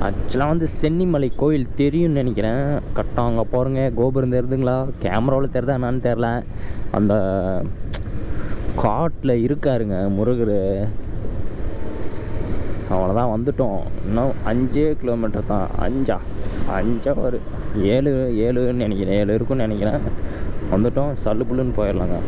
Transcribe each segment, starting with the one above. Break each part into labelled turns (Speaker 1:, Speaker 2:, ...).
Speaker 1: ஆக்சுவலாக வந்து சென்னிமலை கோயில் தெரியும்னு நினைக்கிறேன். கரெக்டாக அங்கே பாருங்க, கோபுரம் தெரியுதுங்களா? கேமராவில் தெரியுதா என்னான்னு தெரில. அந்த காட்டில் இருக்காருங்க முருகர். அவ்வளோதான், வந்துட்டோம். இன்னும் 5 கிலோமீட்டர் தான். 5 ஒரு 7ன்னு நினைக்கிறேன், 7 இருக்குன்னு நினைக்கிறேன். வந்துட்டோம், சல்லு புல்லுன்னு போயிடலாங்க.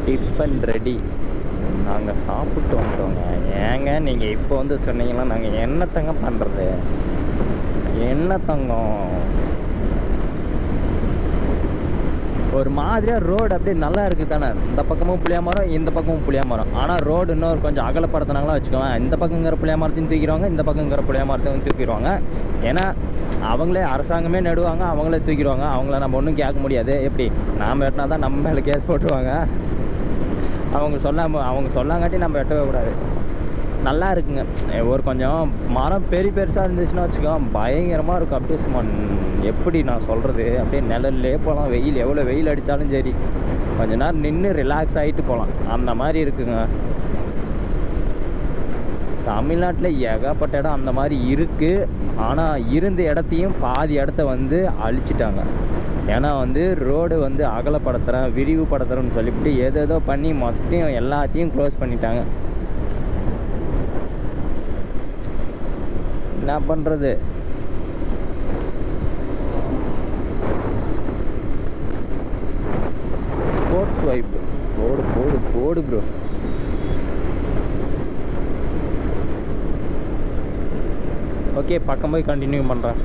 Speaker 1: Tiffin ready. நாங்கள் சாப்பிட்டு வந்துட்டோங்க. ஏங்க நீங்கள் இப்போ வந்து சொன்னீங்கன்னா நாங்கள் என்ன தங்க பண்ணுறது? என்ன தங்கம், ஒரு மாதிரியாக ரோடு அப்படியே நல்லா இருக்குது தானே. இந்த பக்கமும் புளியா மரம், இந்த பக்கமும் புளியா மரம். ஆனால் ரோடு இன்னொரு கொஞ்சம் அகலப்படுத்தினாங்களா வச்சுக்கோங்க. இந்த பக்கங்கிற புளியா மரத்தையும் தூக்கிடுவாங்க, இந்த பக்கங்கிற புளியா மரத்தையும் தூக்கிடுவாங்க. ஏன்னா அவங்களே அரசாங்கமே நடுவாங்க, அவங்களே தூக்கிடுவாங்க. அவங்கள நம்ம ஒன்றும் கேட்க முடியாது. எப்படி நாம் வெட்டினா தான் நம்ம மேலே கேஸ் போட்டுருவாங்க. அவங்க சொல்லாங்காட்டி நம்ம வெட்டவே கூடாது. நல்லா இருக்குங்க. ஒரு கொஞ்சம் மரம் பெருசாக இருந்துச்சுன்னா வச்சுக்கோ, பயங்கரமாக இருக்கும். அப்படியே சும்மா எப்படி நான் சொல்கிறது, அப்படியே நிழல்லே போகலாம். வெயில் எவ்வளோ வெயில் அடித்தாலும் சரி, கொஞ்ச நேரம் நின்று ரிலாக்ஸ் ஆகிட்டு போகலாம். அந்த மாதிரி இருக்குங்க. தமிழ்நாட்டில் ஏகப்பட்ட இடம் அந்த மாதிரி இருக்குது. ஆனால் இருந்த இடத்தையும் பாதி இடத்த வந்து அழிச்சிட்டாங்க. ஏன்னா வந்து ரோடு வந்து அகலப்படுத்துகிறேன், விரிவுபடுத்துகிறேன்னு சொல்லிவிட்டு ஏதேதோ பண்ணி மொத்தம் எல்லாத்தையும் க்ளோஸ் பண்ணிட்டாங்க. என்ன பண்ணுறது? Sports vibe. போடு ப்ரோ. ஓகே, பக்கம் போய் கண்டினியூ பண்ணுறேன்.